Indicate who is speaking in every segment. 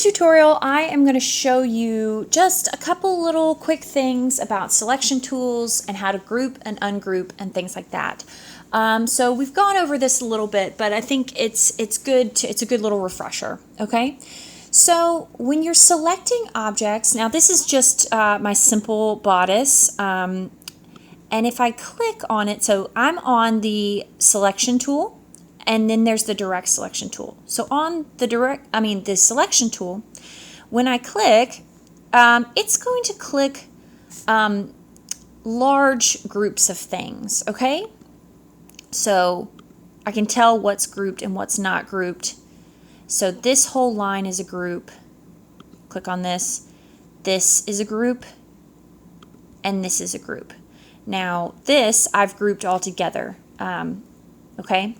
Speaker 1: Tutorial, I am going to show you just a couple little quick things about selection tools and how to group and ungroup and things like that. So we've gone over this a little bit, but I think it's a good little refresher. Okay, so when you're selecting objects, now this is just my simple bodice, and if I click on it, so I'm on the selection tool. And then there's the direct selection tool. So on the selection tool, when I click, it's going to click large groups of things, okay? So I can tell what's grouped and what's not grouped. So this whole line is a group. Click on this. This is a group, and this is a group. Now this I've grouped all together, okay?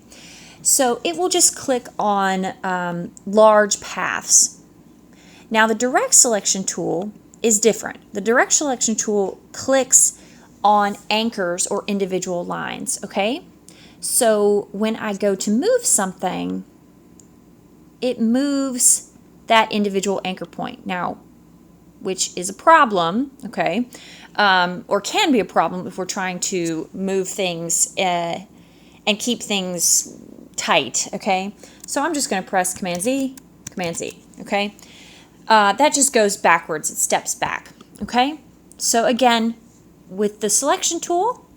Speaker 1: So it will just click on large paths. Now the direct selection tool is different. The direct selection tool clicks on anchors or individual lines, okay? So when I go to move something, it moves that individual anchor point. Now, which is a problem, okay? Or can be a problem if we're trying to move things and keep things tight, okay? So I'm just going to press Command Z, okay? That just goes backwards, it steps back, okay? So again, with the selection tool,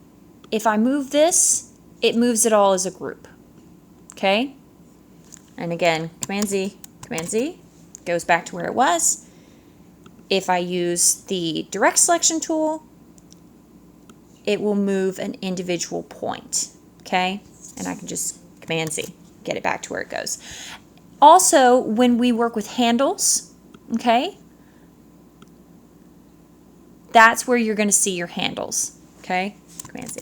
Speaker 1: if I move this, it moves it all as a group, okay? And again, Command Z, goes back to where it was. If I use the direct selection tool, it will move an individual point, okay? And I can just Command Z, get it back to where it goes. Also, when we work with handles, okay, that's where you're going to see your handles, okay? Command Z.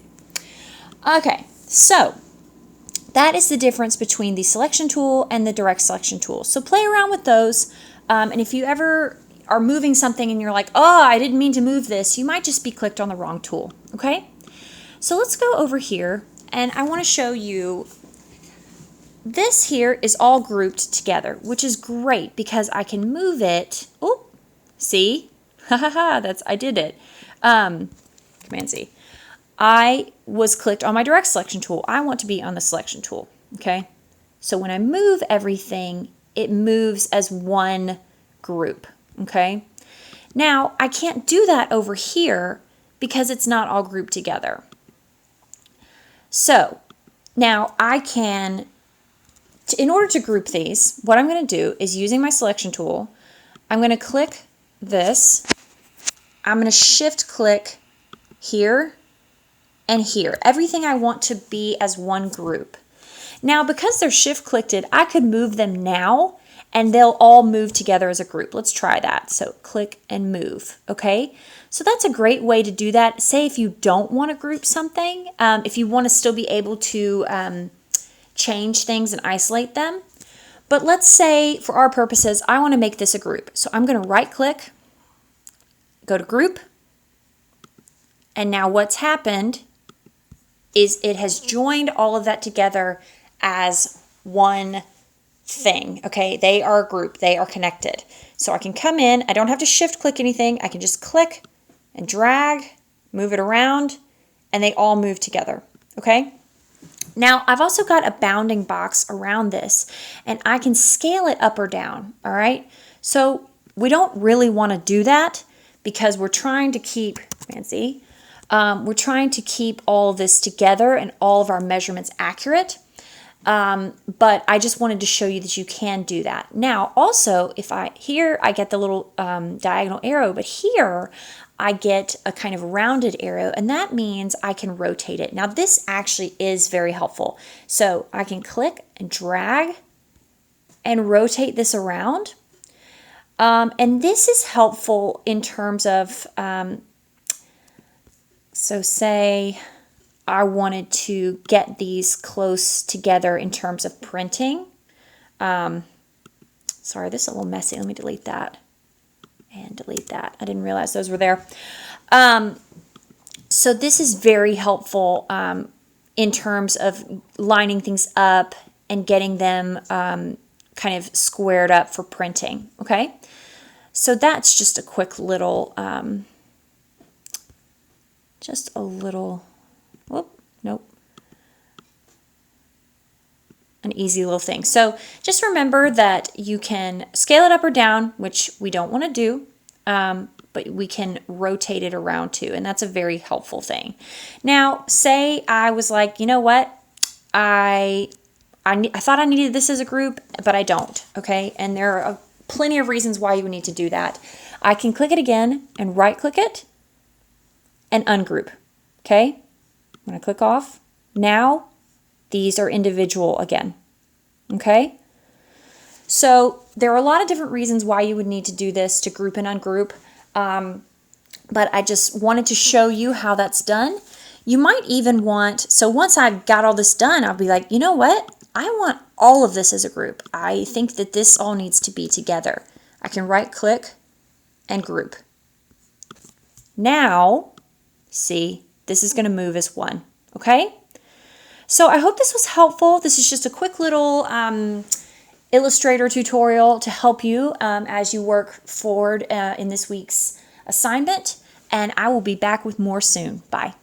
Speaker 1: Okay, so that is the difference between the selection tool and the direct selection tool. So play around with those, and if you ever are moving something and you're like, oh, I didn't mean to move this, you might just be clicked on the wrong tool, okay? So let's go over here, and I want to show you this here is all grouped together, which is great because I can move it. Oh, see? I did it. Command Z. I was clicked on my direct selection tool. I want to be on the selection tool, okay? So when I move everything, it moves as one group, okay? Now, I can't do that over here because it's not all grouped together. So now I can, in order to group these, what I'm going to do is using my selection tool, I'm going to click this, I'm going to shift click here and here, everything I want to be as one group. Now because they're shift clicked, I could move them now and they'll all move together as a group. Let's try that. So click and move, okay? So that's a great way to do that. Say if you don't want to group something, if you want to still be able to change things and isolate them. But let's say for our purposes, I want to make this a group. So I'm going to right click, go to group, and now what's happened is it has joined all of that together as one thing, okay? They are a group, they are connected. So I can come in, I don't have to shift click anything, I can just click and drag, move it around, and they all move together, okay? Now, I've also got a bounding box around this, and I can scale it up or down, all right? So we don't really want to do that because we're trying to keep, fancy, we're trying to keep all of this together and all of our measurements accurate. But I just wanted to show you that you can do that. Now, also, here I get the little diagonal arrow, but here I get a kind of rounded arrow, and that means I can rotate it. Now, this actually is very helpful. So I can click and drag and rotate this around. And this is helpful in terms of, so say I wanted to get these close together in terms of printing. Sorry, this is a little messy. Let me delete that. And delete that. I didn't realize those were there. So this is very helpful in terms of lining things up and getting them kind of squared up for printing, okay? So that's just a quick little, whoop, nope. An easy little thing. So just remember that you can scale it up or down, which we don't want to do, but we can rotate it around too, and that's a very helpful thing. Now, say I was like, you know what, I thought I needed this as a group, but I don't, okay? And there are plenty of reasons why you would need to do that. I can click it again and right-click it and ungroup, okay? I'm going to click off. Now, these are individual again, okay? So there are a lot of different reasons why you would need to do this to group and ungroup, but I just wanted to show you how that's done. You might even want, so once I've got all this done, I'll be like, you know what? I want all of this as a group. I think that this all needs to be together. I can right-click and group. Now, see, this is going to move as one, okay? So I hope this was helpful. This is just a quick little Illustrator tutorial to help you as you work forward in this week's assignment, and I will be back with more soon. Bye.